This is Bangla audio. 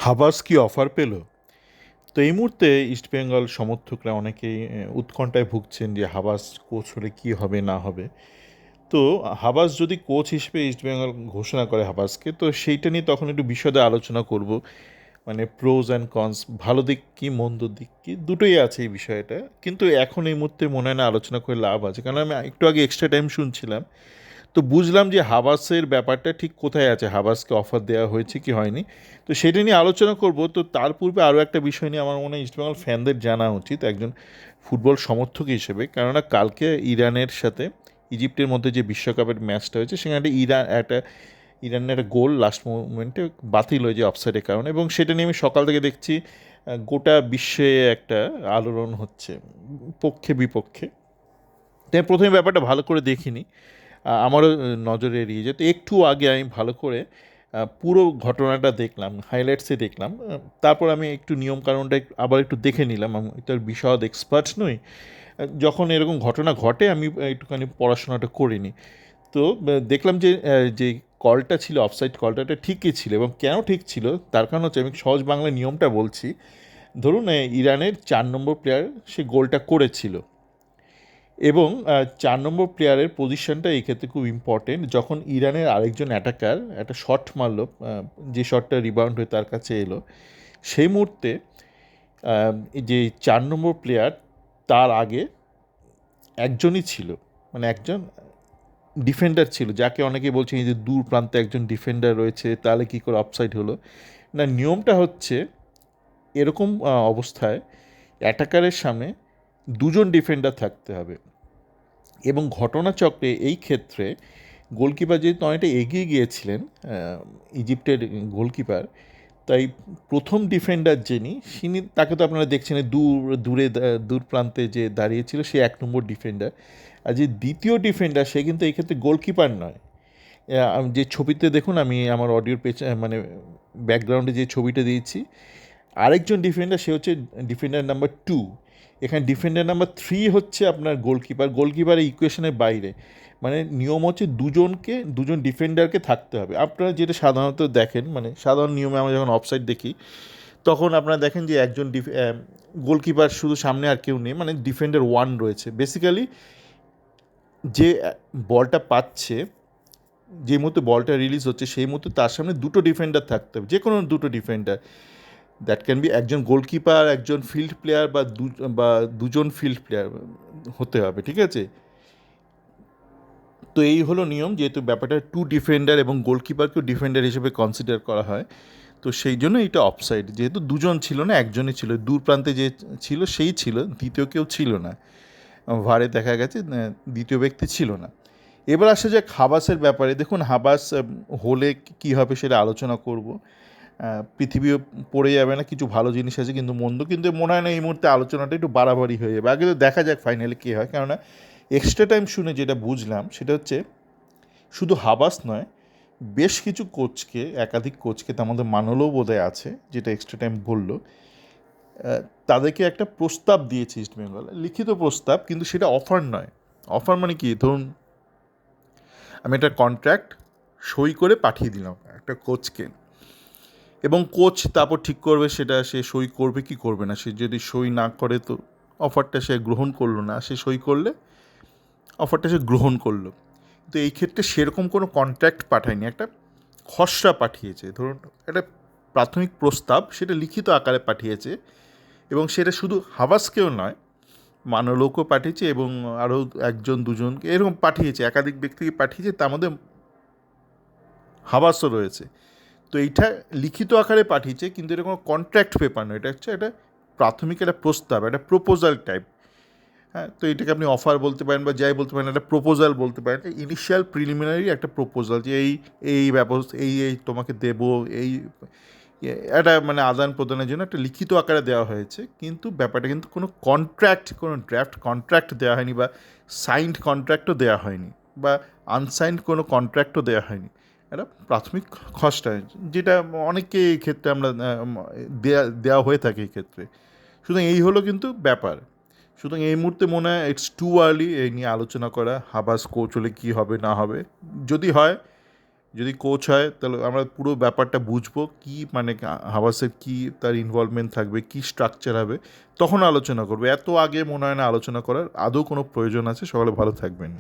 হাবাস কি অফার পেল? তো এই মুহূর্তে ইস্টবেঙ্গল সমর্থকরা অনেকেই উৎকণ্ঠায় ভুগছেন যে হাবাস কোচ হলে কী হবে না হবে। তো হাবাস যদি কোচ হিসেবে ইস্টবেঙ্গল ঘোষণা করে হাবাসকে, তো সেইটা নিয়ে তখন একটু বিশদে আলোচনা করব। মানে প্রোজ অ্যান্ড কনস, ভালো দিক কী মন্দ দিক কী দুটোই আছে এই বিষয়টা। কিন্তু এখন এই মুহূর্তে মনে হয় না আলোচনা করে লাভ আছে, কারণ আমি একটু আগে এক্সট্রা টাইম শুনছিলাম। তো বুঝলাম যে হাবাসের ব্যাপারটা ঠিক কোথায় আছে, হাবাসকে অফার দেওয়া হয়েছে কি হয়নি। তো সেটা নিয়ে আলোচনা করব। তো তার পূর্বে আরও একটা বিষয় নিয়ে আমার মনে হয় ইস্টবেঙ্গল ফ্যানদের জানা উচিত একজন ফুটবল সমর্থক হিসেবে, কেননা কালকে ইরানের সাথে ইজিপ্টের মধ্যে যে বিশ্বকাপের ম্যাচটা হয়েছে, সেখানে ইরানের একটা গোল লাস্ট মোমেন্টে বাতিল হয়ে যায় অফসাইডের কারণে, এবং সেটা নিয়ে আমি সকাল থেকে দেখছি গোটা বিশ্বে একটা আলোড়ন হচ্ছে পক্ষে বিপক্ষে। তাই প্রথমে ব্যাপারটা ভালো করে দেখিনি, আমারও নজরে এড়িয়ে যেত। একটু আগে আমি ভালো করে পুরো ঘটনাটা দেখলাম, হাইলাইটসে দেখলাম। তারপর আমি একটু নিয়মকানুনটা আবার একটু দেখে নিলাম। আমি তো আর বিশদ এক্সপার্ট নই। যখন এরকম ঘটনা ঘটে আমি একটুখানি পড়াশোনাটা করিনি। তো দেখলাম যে যে কলটা ছিল, অফসাইড কলটা, এটা ঠিকই ছিল। এবং কেন ঠিক ছিল তার কারণ হচ্ছে, আমি সহজ বাংলা নিয়মটা বলছি। ধরুন ইরানের 4 নম্বর প্লেয়ার সে গোলটা করেছিল, এবং 4 নম্বর প্লেয়ারের পজিশনটা এই ক্ষেত্রে খুব ইম্পর্টেন্ট। যখন ইরানের আরেকজন অ্যাটাকার একটা শট মারল, যে শটটা রিবাউন্ড হয়ে তার কাছে এলো, সেই মুহূর্তে যে 4 নম্বর প্লেয়ার, তার আগে একজনই ছিল, মানে একজন ডিফেন্ডার ছিল, যাকে অনেকে বলছে এই যে দূর প্রান্তে একজন ডিফেন্ডার রয়েছে, তাহলে কী করে অফসাইড হলো। না, নিয়মটা হচ্ছে এরকম অবস্থায় অ্যাটাকারের সামনে দুজন ডিফেন্ডার থাকতে হবে। এবং ঘটনাচক্রে এই ক্ষেত্রে গোলকিপার যেহেতু অনেকটা এগিয়ে গিয়েছিলেন, ইজিপ্টের গোলকিপার, তাই প্রথম ডিফেন্ডার তাকে তো আপনারা দেখছেন দূর প্রান্তে যে দাঁড়িয়েছিল, সে 1 নম্বর ডিফেন্ডার। আর যে দ্বিতীয় ডিফেন্ডার, সে কিন্তু এই ক্ষেত্রে গোলকিপার নয়। যে ছবিতে দেখুন, আমি আমার অডিওর মানে ব্যাকগ্রাউন্ডে যে ছবিটা দিয়েছি, আরেকজন ডিফেন্ডার, সে হচ্ছে ডিফেন্ডার নাম্বার 2। এখানে ডিফেন্ডার নাম্বার 3 হচ্ছে আপনার গোলকিপার এই ইকুয়েশনের বাইরে। মানে নিয়ম হচ্ছে দুজন ডিফেন্ডারকে থাকতে হবে। আপনারা যেটা সাধারণত দেখেন, মানে সাধারণ নিয়মে আমরা যখন অফসাইড দেখি, তখন আপনারা দেখেন যে একজন গোলকিপার শুধু সামনে, আর কেউ নেই, মানে ডিফেন্ডার 1 রয়েছে। বেসিক্যালি যে বলটা পাচ্ছে, যে মুহূর্তে বলটা রিলিজ হচ্ছে, সেই মুহূর্তে তার সামনে দুটো ডিফেন্ডার থাকতে হবে, যে কোনো দুটো ডিফেন্ডার। দ্যাট ক্যান বি একজন গোলকিপার, একজন ফিল্ড প্লেয়ার, বা দুজন ফিল্ড প্লেয়ার হতে হবে, ঠিক আছে? তো এই হলো নিয়ম, যেহেতু ব্যাপারটা 2 ডিফেন্ডার এবং গোলকিপারকেও ডিফেন্ডার হিসেবে কনসিডার করা হয়। তো সেই জন্য এটা অফসাইড, যেহেতু দুজন ছিল না, একজনই ছিল। দূর প্রান্তে যে ছিল সেই ছিল, দ্বিতীয় কেউ ছিল না। ভারে দেখা গেছে দ্বিতীয় ব্যক্তি ছিল না। এবার আসে যে হাবাসের ব্যাপারে। দেখুন, হাবাস হলে কী হবে সেটা আলোচনা করব। পৃথিবীও পড়ে যাবে না, কিছু ভালো জিনিস আছে কিন্তু মন্দ। কিন্তু মনে হয় না এই মুহূর্তে আলোচনাটা একটু বাড়াবাড়ি হয়ে যাবে। আগে তো দেখা যাক ফাইনালি কী হয়। কেননা এক্সট্রা টাইম শুনে যেটা বুঝলাম সেটা হচ্ছে, শুধু হাবাস নয়, বেশ কিছু কোচকে, একাধিক কোচকে, তার মধ্যে মানলও বোধহয় আছে, যেটা এক্সট্রা টাইম বললো, তাদেরকে একটা প্রস্তাব দিয়েছে ইস্টবেঙ্গল, লিখিত প্রস্তাব, কিন্তু সেটা অফার নয়। অফার মানে কি? ধরুন আমি একটা কন্ট্রাক্ট সই করে পাঠিয়ে দিলাম একটা কোচকে, এবং কোচ তারপর ঠিক করবে সেটা সে সই করবে কি করবে না। সে যদি সই না করে, তো অফারটা সে গ্রহণ করলো না। সে সই করলে অফারটা সে গ্রহণ করলো। তো এই ক্ষেত্রে সেরকম কোনো কন্ট্রাক্ট পাঠায়নি, একটা খসড়া পাঠিয়েছে। ধরুন একটা প্রাথমিক প্রস্তাব, সেটা লিখিত আকারে পাঠিয়েছে। এবং সেটা শুধু হাবাসকেও নয়, মানলোকও পাঠিয়েছে, এবং আরও একজন দুজনকে এরকম পাঠিয়েছে, একাধিক ব্যক্তিকে পাঠিয়েছে, তার মধ্যে হাবাসও রয়েছে। তো এইটা লিখিত আকারে পাঠিয়েছে, কিন্তু এটা কোনো কন্ট্রাক্ট পেপার নয়। এটা হচ্ছে একটা প্রাথমিক একটা প্রস্তাব, একটা প্রপোজাল টাইপ। হ্যাঁ, তো এটাকে আপনি অফার বলতে পারেন, বা যাই বলতে পারেন, একটা প্রপোজাল বলতে পারেন। ইনিশিয়াল প্রিলিমিনারি একটা প্রপোজাল, যে এই ব্যবস্থা, এই তোমাকে দেব, এই একটা মানে আদান প্রদানের জন্য একটা লিখিত আকারে দেওয়া হয়েছে। কিন্তু ব্যাপারটা কিন্তু কোনো কন্ট্রাক্ট, কোনো ড্রাফট কন্ট্রাক্ট দেওয়া হয়নি, বা সাইন্ড কন্ট্রাক্টও দেওয়া হয়নি, বা আনসাইন্ড কোনো কন্ট্রাক্টও দেওয়া হয়নি। একটা প্রাথমিক খসড়া, যেটা অনেককে এই ক্ষেত্রে আমরা দেওয়া হয়ে থাকে এই ক্ষেত্রে। সুতরাং এই হলো কিন্তু ব্যাপার। সুতরাং এই মুহূর্তে মনে হয় ইটস টু আর্লি এই নিয়ে আলোচনা করা, হাবাস কোচ হলে কী হবে না হবে। যদি হয়, যদি কোচ হয় তাহলে আমরা পুরো ব্যাপারটা বুঝবো, কী মানে হাবাসের কী তার ইনভলভমেন্ট থাকবে, কী স্ট্রাকচার হবে, তখন আলোচনা করবো। এত আগে মনে হয় না আলোচনা করার আদৌ কোনো প্রয়োজন আছে। সকলে ভালো থাকবেন।